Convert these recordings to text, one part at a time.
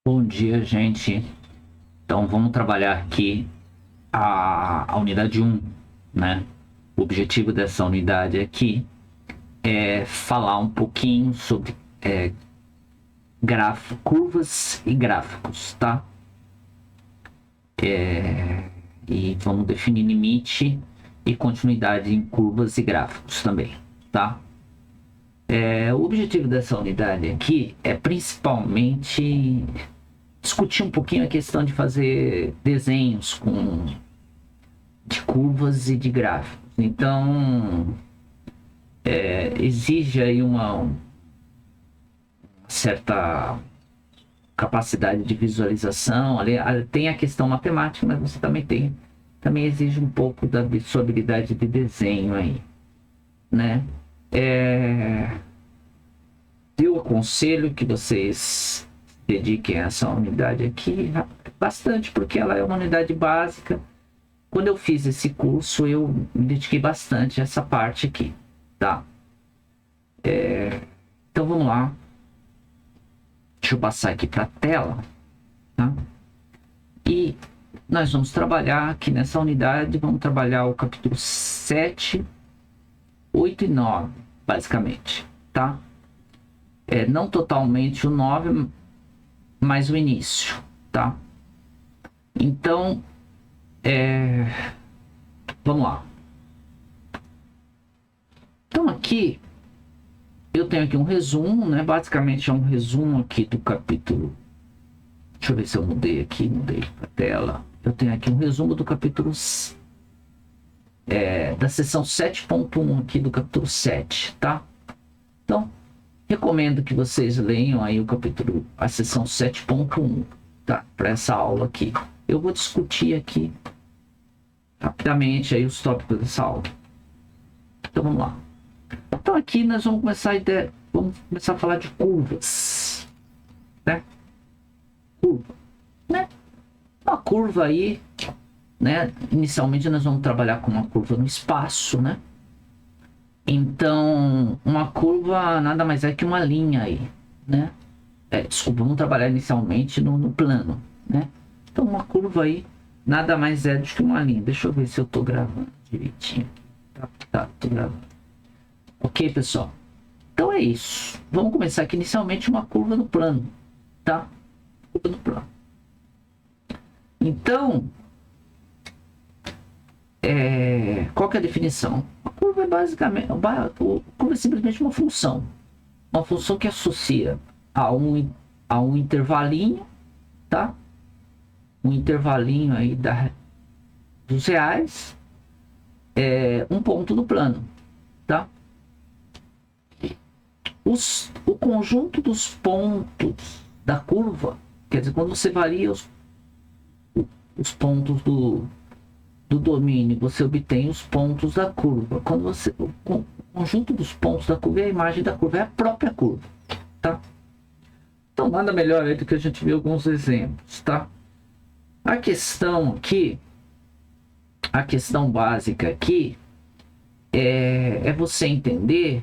Bom dia, gente. Então vamos trabalhar aqui a unidade um, né? O objetivo dessa unidade aqui é falar um pouquinho sobre curvas e gráficos, tá? E vamos definir limite e continuidade em curvas e gráficos também, tá? O objetivo dessa unidade aqui é principalmente discutir um pouquinho a questão de fazer desenhos de curvas e de gráficos. Então, exige aí uma certa capacidade de visualização. Ali, tem a questão matemática, mas você também exige um pouco da sua habilidade de desenho aí, né? Eu aconselho que vocês dediquem essa unidade aqui bastante, porque ela é uma unidade básica. Quando eu fiz esse curso, eu me dediquei bastante a essa parte aqui, tá? Então vamos lá. Deixa eu passar aqui para a tela, tá? E nós vamos trabalhar aqui nessa unidade, vamos trabalhar o capítulo 7, 8 e 9, basicamente, tá? Não totalmente o 9, mas o início, tá? Então, vamos lá. Então aqui eu tenho aqui um resumo, né? Basicamente é um resumo aqui do capítulo. Deixa eu ver se eu mudei a tela. Eu tenho aqui um resumo do capítulo da seção 7.1 aqui do capítulo 7, tá? Então, recomendo que vocês leiam aí a seção 7.1, tá? Para essa aula aqui. Eu vou discutir aqui rapidamente aí os tópicos dessa aula. Então vamos lá. Então aqui nós vamos começar a falar de curvas, né? Curva, né? Uma curva aí, né? Inicialmente nós vamos trabalhar com uma curva no espaço, né? Então, uma curva nada mais é que uma linha aí, né? Desculpa, vamos trabalhar inicialmente no plano, né? Então, uma curva aí nada mais é do que uma linha. Deixa eu ver se eu tô gravando direitinho. Tá, tô gravando. Ok, pessoal? Então é isso. Vamos começar aqui inicialmente uma curva no plano, tá? Curva no plano. Então, qual que é a definição? A curva é basicamente, a curva é simplesmente uma função que associa a um intervalinho, tá? Um intervalinho aí dos reais, um ponto do plano, tá? O conjunto dos pontos da curva, quer dizer, quando você varia os pontos do domínio, você obtém os pontos da curva. Quando o conjunto dos pontos da curva é a imagem da curva, é a própria curva, tá? Então nada melhor aí do que a gente ver alguns exemplos, tá? A questão básica aqui é você entender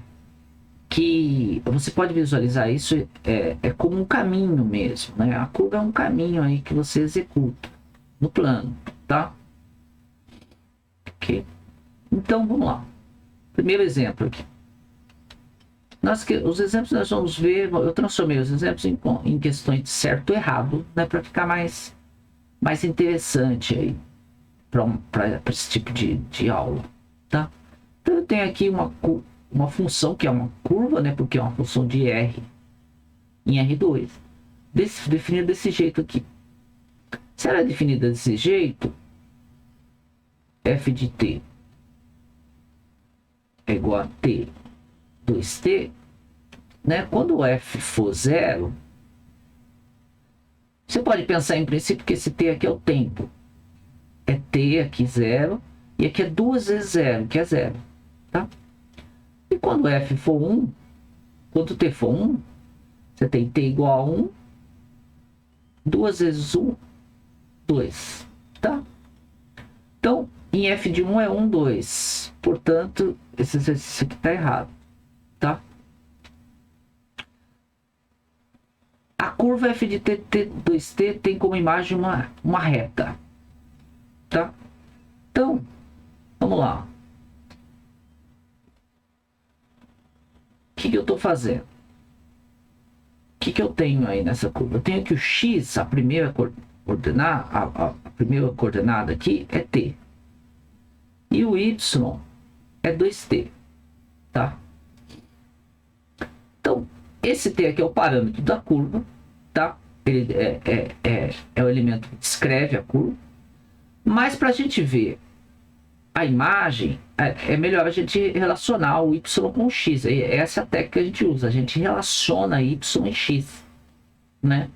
que você pode visualizar isso como um caminho mesmo, né? A curva é um caminho aí que você executa no plano, tá? Ok. Então vamos lá. Primeiro exemplo aqui. Os exemplos nós vamos ver, eu transformei os exemplos em questões de certo e errado, né? Para ficar mais interessante aí para esse tipo de aula, tá? Então eu tenho aqui uma função que é uma curva, né? Porque é uma função de R em R2, definida desse jeito aqui. Se ela é definida desse jeito, f de t é igual a t 2t, né? Quando o f for zero, você pode pensar em princípio que esse t aqui é o tempo. É t aqui zero, e aqui é 2 vezes zero, que é zero, tá? E quando f for 1, quando t for 1, você tem t igual a 1, 2 vezes 1, 2, tá? Então, em f de 1 é 1, 2. Portanto, esse exercício aqui está errado, tá? A curva f de t, t2t tem como imagem uma reta, tá? Então, vamos lá. O que eu estou fazendo? O que eu tenho aí nessa curva? Eu tenho que o x, a primeira coordenada, a primeira coordenada aqui é t. E o y é 2t, tá? Então, esse t aqui é o parâmetro da curva, tá? Ele é o elemento que descreve a curva. Mas para a gente ver a imagem, é melhor a gente relacionar o y com o x. Essa é a técnica que a gente usa. A gente relaciona y e x, né?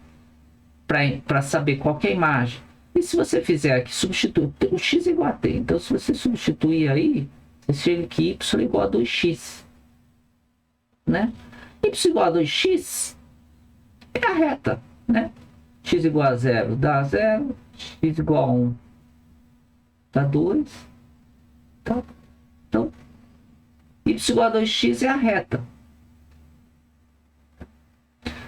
Para saber qual que é a imagem. E se você fizer aqui, substitui o x igual a t. Então, se você substituir aí, você chega que y igual a 2x, né? Y igual a 2x é a reta, né? X igual a 0 dá 0, x igual a 1 dá 2, tá? Então, y igual a 2x é a reta.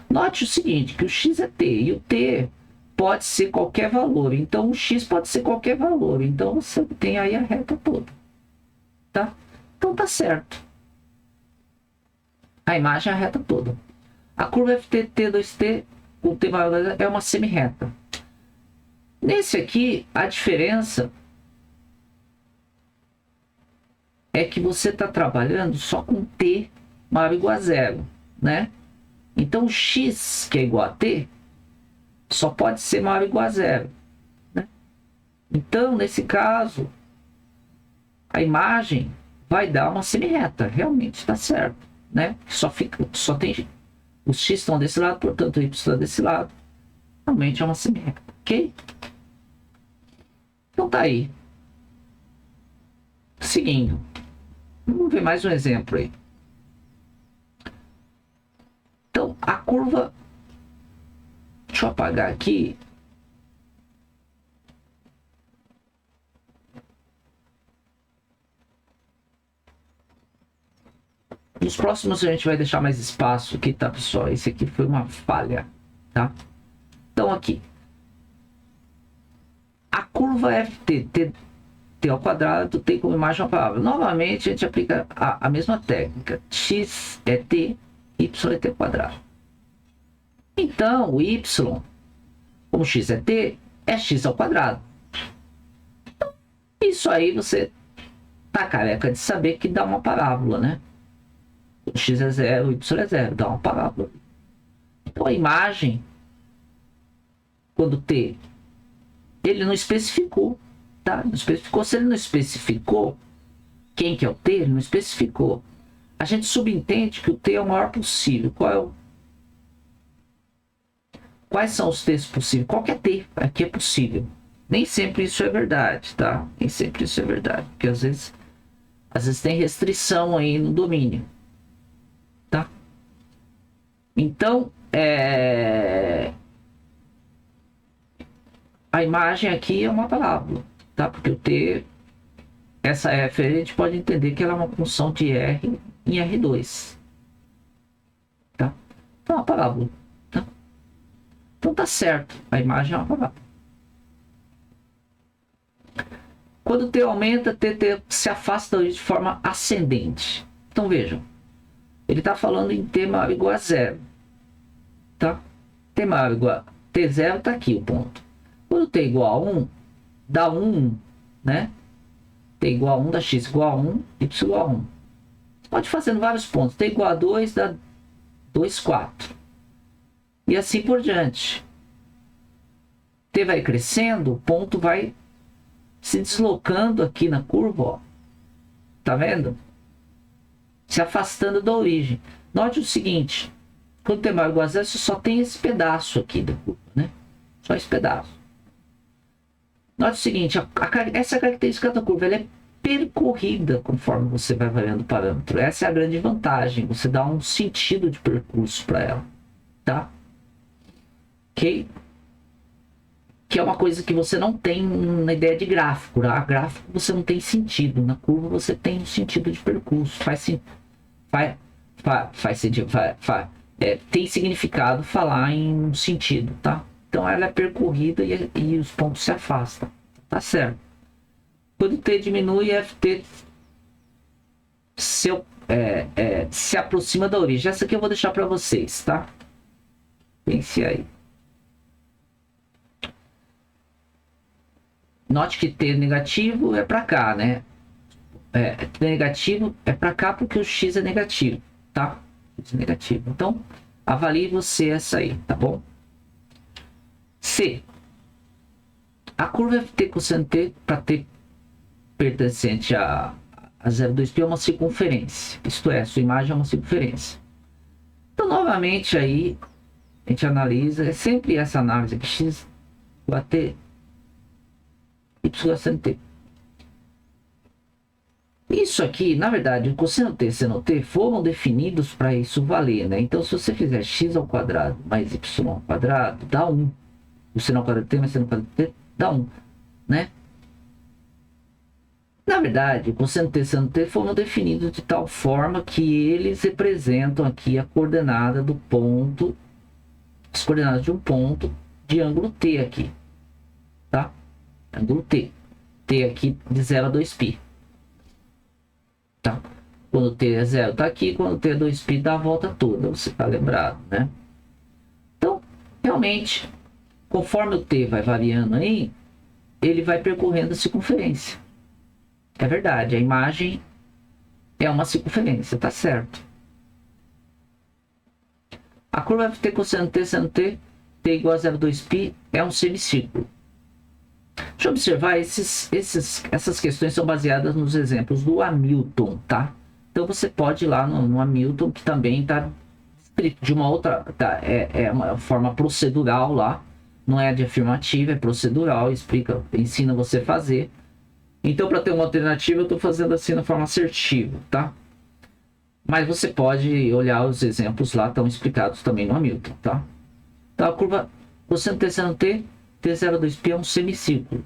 Note o seguinte, que o x é t, e o t pode ser qualquer valor. Então, o x pode ser qualquer valor. Então, você tem aí a reta toda, tá? Então, tá certo. A imagem é a reta toda. A curva ft t2t, o t maior é uma semi-reta. Nesse aqui, a diferença é que você está trabalhando só com t maior ou igual a 0, né? Então, o x, que é igual a t, só pode ser maior ou igual a 0, né? Então, nesse caso, a imagem vai dar uma semi-reta. Realmente está certo, né? Só tem... Os x estão desse lado, portanto, o y está desse lado. Realmente é uma semi-reta, ok? Então, tá aí. Seguindo. Vamos ver mais um exemplo aí. Então, a curva... Deixa eu apagar aqui. Nos próximos a gente vai deixar mais espaço aqui, tá, pessoal? Esse aqui foi uma falha, tá? Então, aqui. A curva ft, t ao quadrado, tem como imagem uma palavra. Novamente, a gente aplica a mesma técnica. X é t, y é t ao quadrado. Então, o y, como x é t, é x ao quadrado. Isso aí você tá careca de saber que dá uma parábola, né? O x é 0, o y é 0, dá uma parábola. Então, a imagem, quando t, ele não especificou, tá? Não especificou. Se ele não especificou quem que é o t, ele não especificou. A gente subentende que o t é o maior possível. Quais são os t's possíveis? Qualquer t aqui é possível. Nem sempre isso é verdade, tá? Nem sempre isso é verdade. Porque às vezes tem restrição aí no domínio, tá? Então, a imagem aqui é uma parábola, tá? Porque o t, essa f, a gente pode entender que ela é uma função de r em R2, tá? Então, é uma parábola. Então tá certo, a imagem é uma parábola. Quando t aumenta, t se afasta de forma ascendente. Então vejam, ele está falando em t maior ou igual a 0, tá? T maior ou igual a t0 está aqui o ponto. Quando t igual a 1, dá 1, né? T igual a 1 dá x igual a 1, y igual a 1. Você pode ir fazendo vários pontos. T igual a 2 dá 2, 4. E assim por diante. T vai crescendo, o ponto vai se deslocando aqui na curva, ó. Tá vendo? Se afastando da origem. Note o seguinte, quando T maior ou igual a 0, você só tem esse pedaço aqui da curva, né? Só esse pedaço. Note o seguinte, essa característica da curva, ela é percorrida conforme você vai variando o parâmetro. Essa é a grande vantagem, você dá um sentido de percurso para ela, tá? Ok? Que é uma coisa que você não tem na ideia de gráfico. Na gráfico você não tem sentido. Na curva você tem um sentido de percurso. tem significado falar em um sentido, tá? Então ela é percorrida e os pontos se afastam, tá certo? Quando t diminui, ft se aproxima da origem. Essa aqui eu vou deixar para vocês, tá? Pense aí. Note que t negativo é para cá, né? T negativo é para cá porque o x é negativo, tá? X é negativo. Então, avalie você essa aí, tá bom? C. A curva ft cosseno t para t pertencente a 0,2π é uma circunferência. Isto é, sua imagem é uma circunferência. Então, novamente, aí, a gente analisa, é sempre essa análise aqui, x igual a t, y cosseno t. Isso aqui, na verdade, o cosseno t e seno t foram definidos para isso valer, né? Então, se você fizer x ao quadrado mais y ao quadrado, dá 1. O seno ao quadrado t mais seno ao quadrado t dá 1, né? Na verdade, o cosseno t e seno t foram definidos de tal forma que eles representam aqui a coordenada do ponto, as coordenadas de um ponto de ângulo t aqui, tá? Ângulo t. T aqui de 0 a 2π. Tá? Quando t é 0 tá aqui, quando t é 2π dá a volta toda, você tá lembrado, né? Então, realmente, conforme o t vai variando aí, ele vai percorrendo a circunferência. É verdade, a imagem é uma circunferência, tá certo. A curva ft cosseno t seno t, t igual a 0,2π, é um semicírculo. Deixa eu observar, essas questões são baseadas nos exemplos do Hamilton, tá? Então você pode ir lá no Hamilton, que também está escrito de uma outra, tá? É uma forma procedural lá, não é de afirmativa, é procedural, ensina você a fazer. Então, para ter uma alternativa, eu estou fazendo assim na forma assertiva, tá? Mas você pode olhar os exemplos lá, estão explicados também no Hamilton, tá? Então, a curva cosseno t seno t, t0 a 2π é um semicírculo.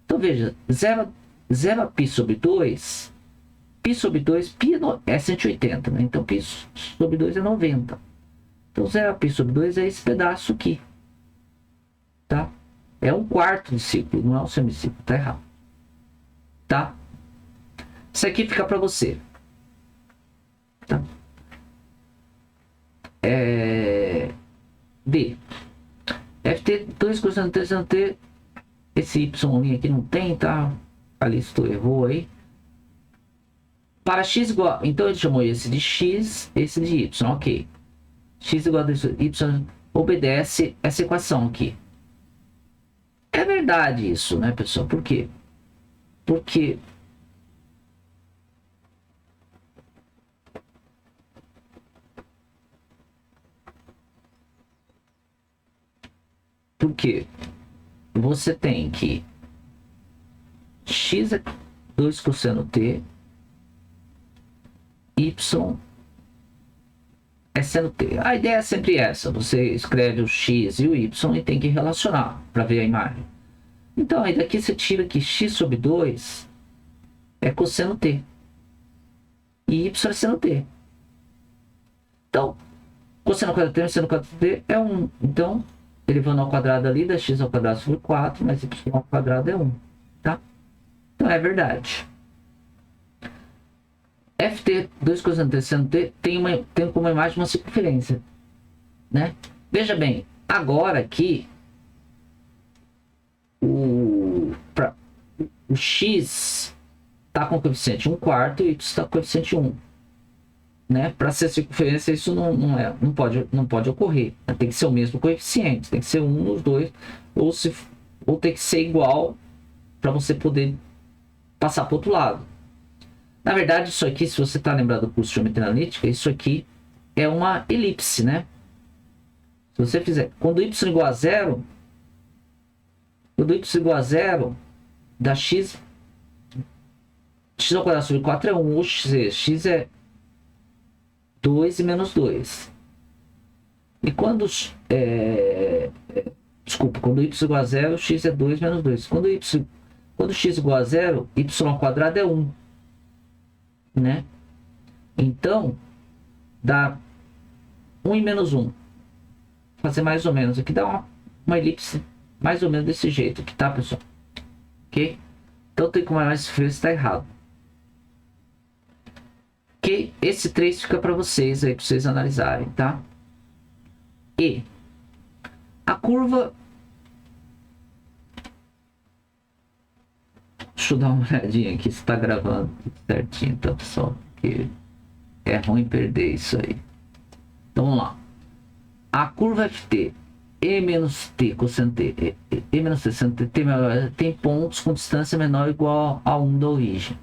Então, veja, 0 a π sobre 2, π sobre 2, π é 180, né? Então, π sobre 2 é 90. Então, 0 a π sobre 2 é esse pedaço aqui, tá? É um quarto de círculo, não é um semicírculo, tá errado. Tá? Isso aqui fica para você. Tá? D. Ft 2 cosseno t seno t. Esse y aqui não tem, tá? Calixto errou aí. Para x igual. Então ele chamou esse de x, esse de y, ok. X igual a y obedece essa equação aqui. É verdade isso, né, pessoal? Por quê? Porque você tem que x é 2 cosseno t, y é seno t. A ideia é sempre essa, você escreve o x e o y e tem que relacionar para ver a imagem. Então, aí daqui você tira que x sobre 2 é cosseno t. E y é seno t. Então, cosseno ao quadrado t mais seno ao quadrado t é 1. Então, elevando ao quadrado ali, dá x ao quadrado sobre 4, mais y ao quadrado é 1. Tá? Então, é verdade. Ft, 2 cosseno t seno t, tem como imagem uma circunferência. Né? Veja bem, agora aqui, o x está com coeficiente 1/4 e y está com coeficiente 1. Né? Para ser circunferência, isso não pode ocorrer. Tem que ser o mesmo coeficiente, tem que ser 1 nos dois, ou tem que ser igual para você poder passar para o outro lado. Na verdade, isso aqui, se você está lembrado do curso de geometria analítica, isso aqui é uma elipse, né? Se você fizer, quando y igual a 0, dá x ao quadrado sobre 4 é 1, ou x é 2 e menos 2. E quando quando y igual a 0, x é 2 menos 2. Quando x igual a 0, y ao quadrado é 1. Né? Então, dá 1 e menos 1. Fazer mais ou menos. Aqui dá uma elipse mais ou menos desse jeito aqui, tá, pessoal? Ok? Então tem como mais frio, está errado. Ok? Esse 3 fica para vocês aí, para vocês analisarem, tá? E a curva... Deixa eu dar uma olhadinha aqui se está gravando certinho, tá, pessoal? Porque é ruim perder isso aí. Então vamos lá. A curva FT, E menos T, cosseno T, E menos T, seno T, tem pontos com distância menor ou igual a 1 da origem.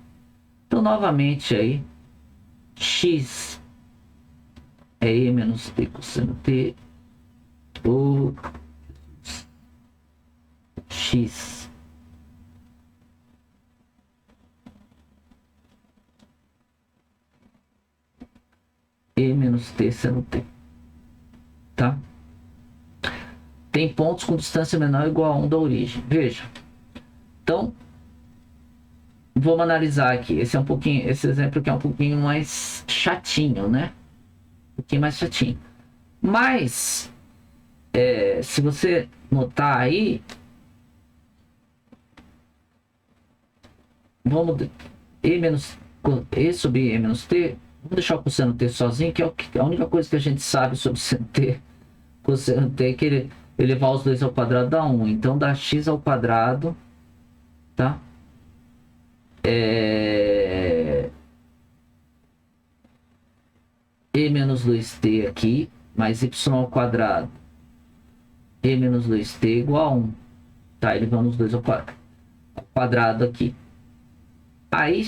Então novamente aí, X é E menos T, cosseno T, ou X E menos T seno T, tá? Tem pontos com distância menor ou igual a 1 da origem. Veja. Então, vamos analisar aqui. Esse exemplo aqui é um pouquinho mais chatinho, né? Um pouquinho mais chatinho. Mas, se você notar aí, vamos E sobre E menos T. Vamos deixar o cosseno T sozinho, que é a única coisa que a gente sabe sobre cosseno T é que ele elevar os dois ao quadrado dá 1. Então dá x ao quadrado, tá? E menos 2t aqui, mais y ao quadrado. E menos 2t igual a 1. Tá? Elevando os dois ao quadrado aqui. Aí,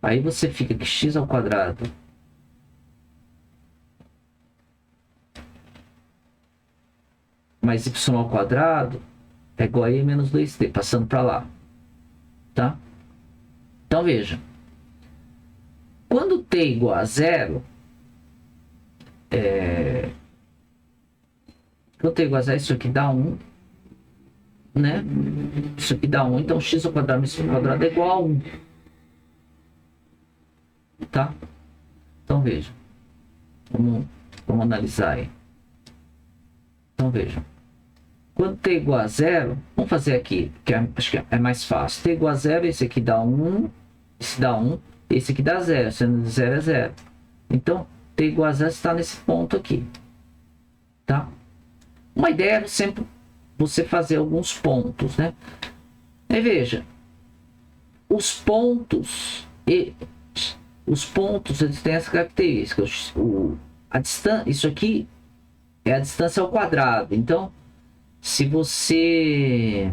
aí você fica que x ao quadrado mais y ao quadrado é igual a e menos 2t, passando para lá, tá? Então veja, quando t é igual a zero, quando t é igual a zero, isso aqui dá 1, né? Isso aqui dá 1, então x ao quadrado mais y ao quadrado é igual a 1. Tá? Então veja. Vamos analisar aí. Então veja. Quando t é igual a zero, vamos fazer aqui, que acho que é mais fácil. T é igual a zero, esse aqui dá 1, esse dá 1, esse aqui dá 0, sendo 0 é 0. Então, t igual a 0 está nesse ponto aqui. Tá? Uma ideia é sempre você fazer alguns pontos, né? Aí veja. Os pontos eles têm essa característica. A distância, isso aqui é a distância ao quadrado. Então, se você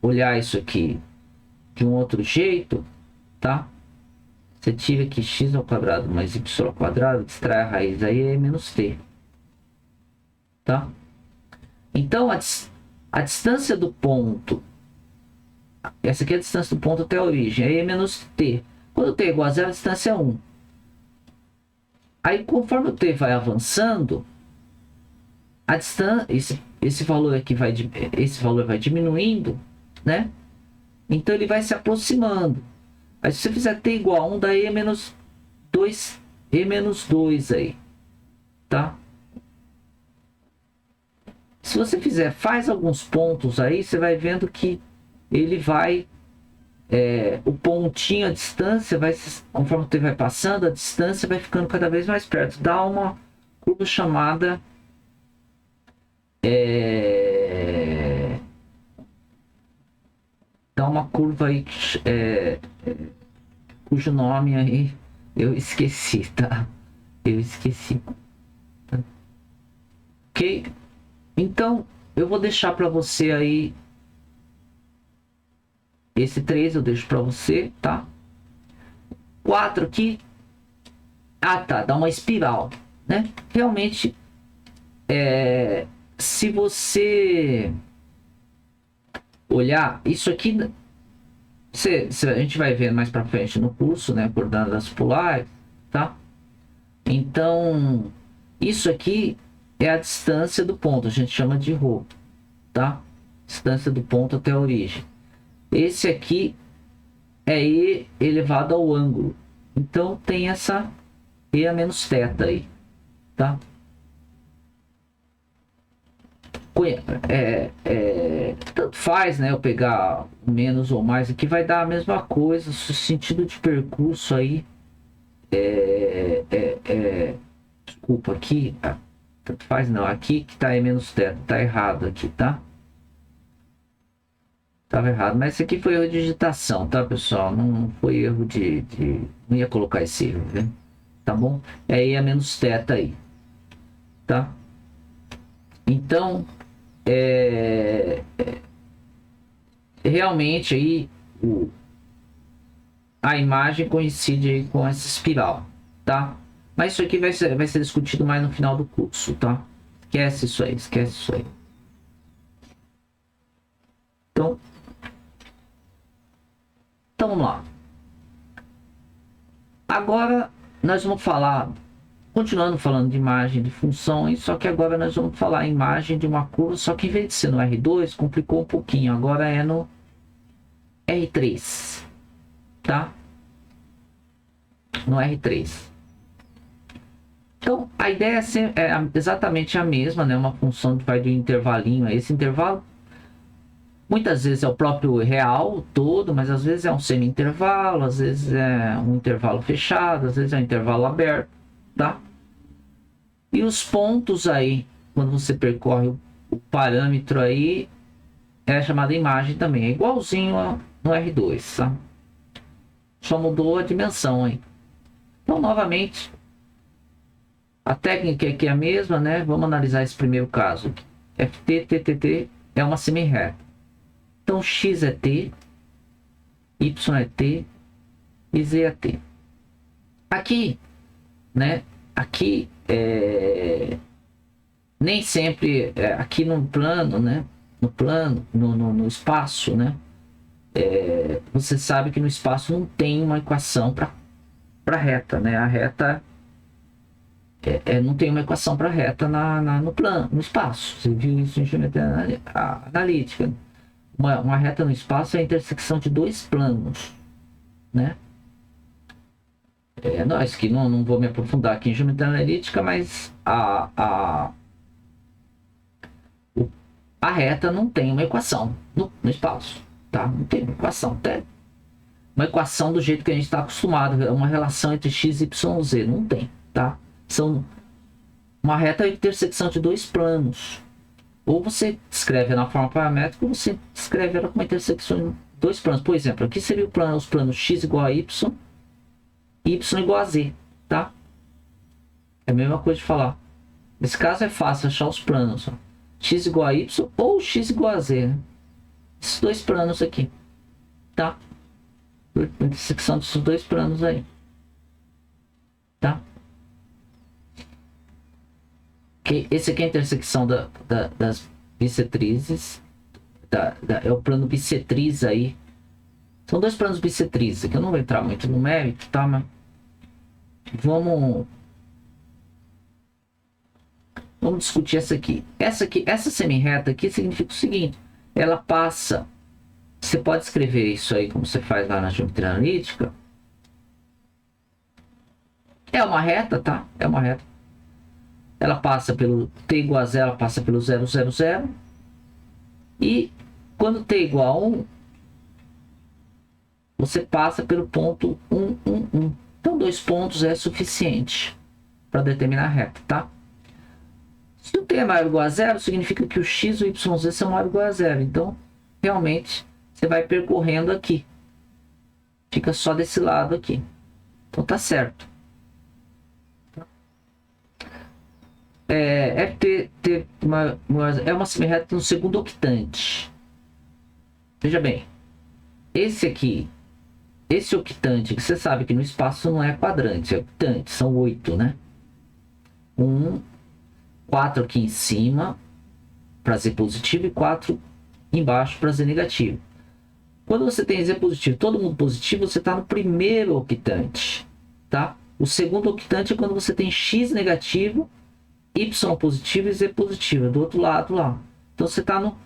olhar isso aqui de um outro jeito, tá? Você tira aqui x ao quadrado mais y ao quadrado, extrai a raiz aí é menos t, tá? Então, a distância do ponto, essa aqui é a distância do ponto até a origem, aí é menos t. Quando t é igual a zero, a distância é 1. Aí, conforme o t vai avançando, a distância, esse valor aqui vai diminuindo, né? Então, ele vai se aproximando. Aí, se você fizer t igual a 1, dá e menos 2 aí, tá? Se você faz alguns pontos aí, você vai vendo que ele vai, o pontinho, a distância, conforme o tempo vai passando, a distância vai ficando cada vez mais perto. Dá uma curva chamada dá uma curva aí cujo nome aí eu esqueci, tá? Eu esqueci. Tá? Ok? Então, eu vou deixar para você aí esse 3, eu deixo para você, tá? 4 aqui. Ah, tá, dá uma espiral, né? Realmente, se você olhar, isso aqui, a gente vai ver mais para frente no curso, né? Coordenadas polares, tá? Então, isso aqui é a distância do ponto, a gente chama de ρ, tá? distância do ponto até a origem. Esse aqui é E elevado ao ângulo. Então tem essa E a menos θ aí, tá? Tanto faz, né? Eu pegar menos ou mais aqui, vai dar a mesma coisa. O sentido de percurso aí desculpa, aqui tanto faz não, aqui que tá E menos θ, tá errado aqui, tá? Tava errado, mas esse aqui foi erro de digitação, tá, pessoal? Não foi erro não ia colocar esse erro, né? Tá bom? É E a menos θ aí, tá? Então realmente aí a imagem coincide aí com essa espiral, tá? Mas isso aqui vai ser discutido mais no final do curso, tá? Esquece isso aí, esquece isso aí. Então vamos lá. Agora nós vamos falar, continuando falando de imagem de funções, só que agora nós vamos falar em imagem de uma curva, só que em vez de ser no R2, complicou um pouquinho. Agora é no R3, tá? No R3. Então, a ideia é exatamente a mesma, né? Uma função que vai de um intervalinho a esse intervalo. Muitas vezes é o próprio real todo, mas às vezes é um semi-intervalo, às vezes é um intervalo fechado, às vezes é um intervalo aberto, tá? E os pontos aí, quando você percorre o parâmetro aí, é chamada imagem também. É igualzinho no R2, tá? Só mudou a dimensão aí. Então, novamente, a técnica aqui é a mesma, né? Vamos analisar esse primeiro caso. FT, TTT é uma semi-reta. Então, X é T, Y é T e Z é T. Aqui, né? Aqui, nem sempre, aqui no plano, né? No espaço, né? Você sabe que no espaço não tem uma equação para reta, né? A reta não tem uma equação para reta no plano, no espaço. Você viu isso em geometria analítica. Uma reta no espaço é a intersecção de dois planos, né? Nós que não vou me aprofundar aqui em geometria analítica, mas a reta não tem uma equação no espaço, tá? Não tem uma equação, até uma equação do jeito que a gente está acostumado, uma relação entre x, y, z, não tem, tá? São uma reta é a intersecção de dois planos. Ou você escreve na forma paramétrica, ou você escreve ela com uma intersecção de dois planos. Por exemplo, aqui seria os planos x igual a y, y igual a z, tá? É a mesma coisa de falar. Nesse caso é fácil achar os planos, ó. X igual a y ou x igual a z, né? Esses dois planos aqui, tá? A intersecção desses dois planos aí, tá? Esse aqui é a intersecção das bissetrizes. É o plano bissetriz aí. São dois planos bissetrizes. Aqui eu não vou entrar muito no mérito, tá? Mas vamos discutir essa aqui. Essa semi-reta aqui significa o seguinte. Ela passa... Você pode escrever isso aí como você faz lá na geometria analítica. É uma reta, tá? É uma reta. Ela passa pelo t igual a 0, ela passa pelo 0, 0, 0. E quando t igual a 1, você passa pelo ponto 1, 1, 1. Então, 2 pontos é suficiente para determinar a reta, tá? Se o t é maior ou igual a 0, significa que o x e o yz são maior ou igual a 0. Então, realmente, você vai percorrendo aqui. Fica só desse lado aqui. Então, tá certo. É uma semi-reta no segundo octante. Veja bem, esse octante, que você sabe que no espaço não é quadrante, é octante, são 8, né? 4 aqui em cima para Z positivo e 4 embaixo para Z negativo. Quando você tem Z positivo, todo mundo positivo, você está no primeiro octante, tá? O segundo octante é quando você tem X negativo, Y positivo e Z positivo, do outro lado lá. Então você está no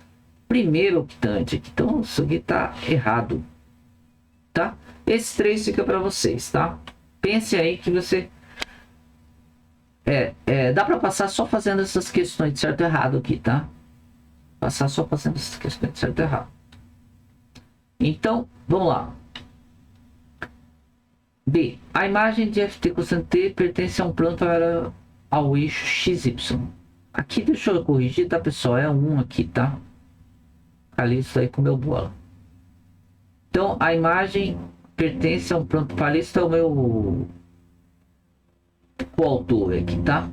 primeiro octante aqui. Então isso aqui tá errado, tá? Esses três fica para vocês, tá? Pense aí que você dá para passar só fazendo essas questões de certo e errado aqui, tá? Passar só fazendo essas questões de certo e errado. Então, vamos lá. B. A imagem de ft cosseno t pertence a um plano paralelo ao eixo XY. Aqui deixa eu corrigir, tá, pessoal? É 1 aqui, tá? Ali isso aí com o meu bola. Então, a imagem pertence a um plano paralelo. Esse é o meu coautor aqui, tá?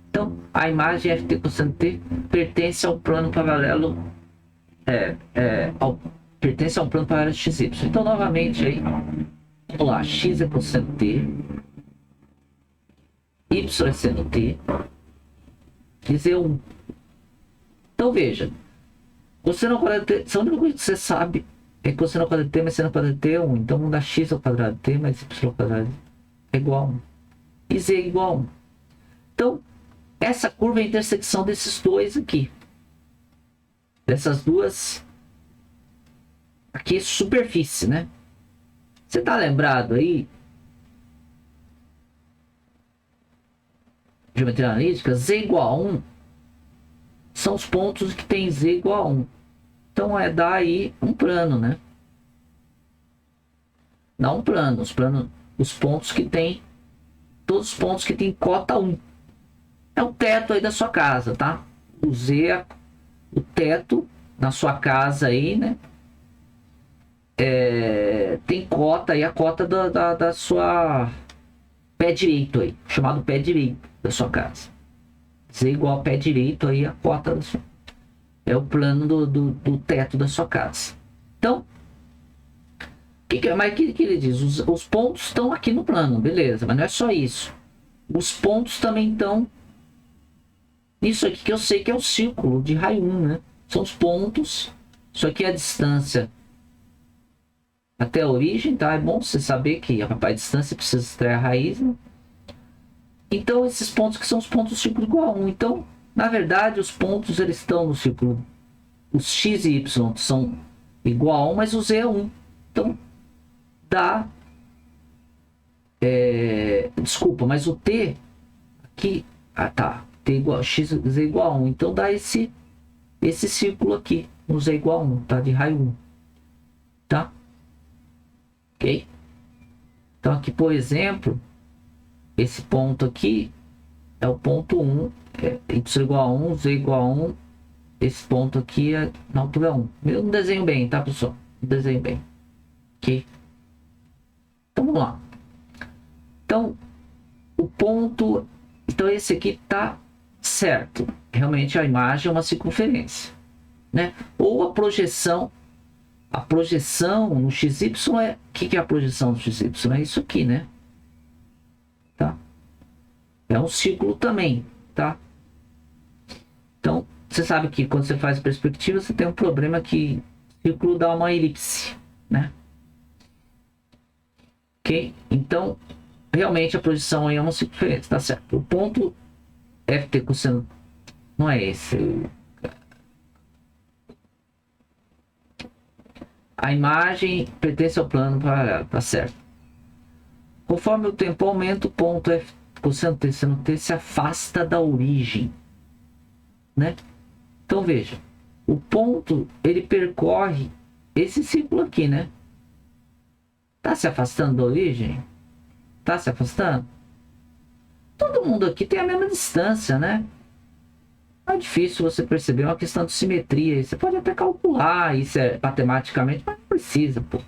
Então, a imagem ft cosseno t pertence ao plano paralelo pertence a um plano paralelo XY. Então, novamente aí, vamos lá, x é cosseno t, y é seno t, e z1. Então, veja, cosseno ao quadrado de t, a única coisa que você sabe é que cosseno ao quadrado de t mais seno ao quadrado de t é 1. Então, 1 dá x ao quadrado de t mais y ao quadrado é igual a 1. E z é igual a 1. Então, essa curva é a intersecção desses dois aqui. Dessas duas aqui, superfície, né? Você tá lembrado aí? Geometria analítica, z igual a 1 são os pontos que tem z igual a 1. Então dá aí um plano, né? Dá um plano. Os pontos que tem, todos os pontos que tem cota 1. É o teto aí da sua casa, tá? O z é o teto na sua casa aí, né? Tem cota aí, a cota da sua pé direito aí, chamado pé direito da sua casa. Z igual a pé direito aí, a cota da sua, é o plano do teto da sua casa. Então, mas o que ele diz? Os pontos estão aqui no plano, beleza, mas não é só isso. Os pontos também estão nisso aqui que eu sei que é o círculo de raio 1, né? São os pontos. Isso aqui é a distância até a origem, tá? É bom você saber que a distância precisa extrair a raiz, né? Então, esses pontos que são os pontos do círculo igual a 1. Então, na verdade, os pontos eles estão no círculo. Os x e y são igual a 1, mas o z é 1. Então, dá... desculpa, mas o t aqui... tá. T igual, x, z igual a 1. Então, dá esse círculo aqui. O z igual a 1, tá? De raio 1. Tá? Ok? Então, aqui, por exemplo, esse ponto aqui é o ponto 1, y igual a 1, z igual a 1, esse ponto aqui é na altura 1. Eu não desenho bem, tá, pessoal? Não desenho bem. Ok? Então, vamos lá. Então, o ponto... Então, esse aqui tá certo. Realmente, a imagem é uma circunferência, né? Ou a projeção no XY é... O que é a projeção no XY? É isso aqui, né? Tá? É um círculo também, tá? Então, você sabe que quando você faz perspectiva, você tem um problema que o círculo dá uma elipse, né? Ok? Então, realmente a projeção aí é uma circunferência, tá certo? O ponto ft cosseno não é esse. A imagem pertence ao plano paralelo, tá certo? Conforme o tempo aumenta, o ponto ft cosseno t seno t se afasta da origem, né? Então veja, o ponto ele percorre esse círculo aqui, né? Tá se afastando da origem? Tá se afastando? Todo mundo aqui tem a mesma distância, né? Não é difícil você perceber, é uma questão de simetria. Você pode até calcular isso matematicamente, mas não precisa, pô.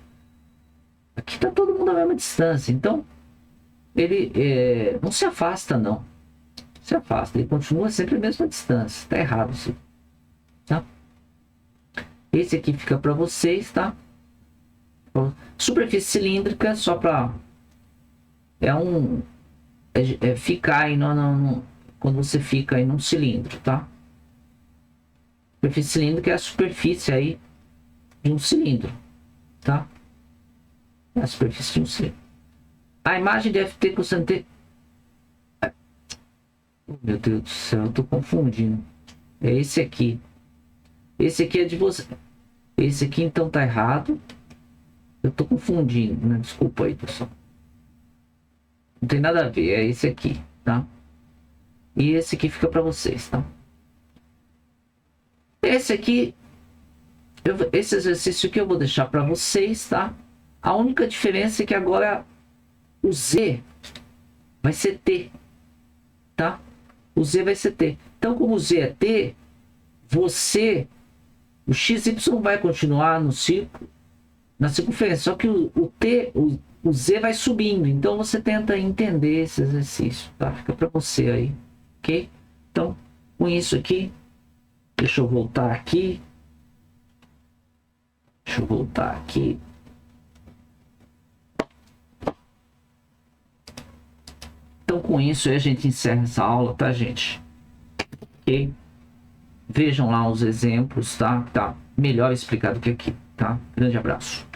Aqui tá todo mundo a mesma distância, então ele não se afasta, não. Se afasta, ele continua sempre a mesma distância. Tá errado isso, tá? Esse aqui fica para vocês, tá? Superfície cilíndrica, só para ficar aí quando você fica aí num cilindro, tá? Superfície cilíndrica é a superfície aí de um cilindro, tá? É a superfície de um cilindro. A imagem de ft cosseno t... Meu Deus do céu, eu tô confundindo. É esse aqui. Esse aqui é de você. Esse aqui então tá errado. Eu tô confundindo, né? Desculpa aí, pessoal. Não tem nada a ver, é esse aqui, tá? E esse aqui fica para vocês, tá? Esse aqui, esse exercício aqui eu vou deixar para vocês, tá? A única diferença é que agora o Z vai ser T, tá? O Z vai ser T. Então, como o Z é T, o XY vai continuar no círculo, na circunferência, só que o Z vai subindo. Então, você tenta entender esse exercício, tá? Fica para você aí, ok? Então, com isso aqui, deixa eu voltar aqui. Então, com isso aí, a gente encerra essa aula, tá, gente? Ok? Vejam lá os exemplos, tá? Tá melhor explicado que aqui, tá? Grande abraço.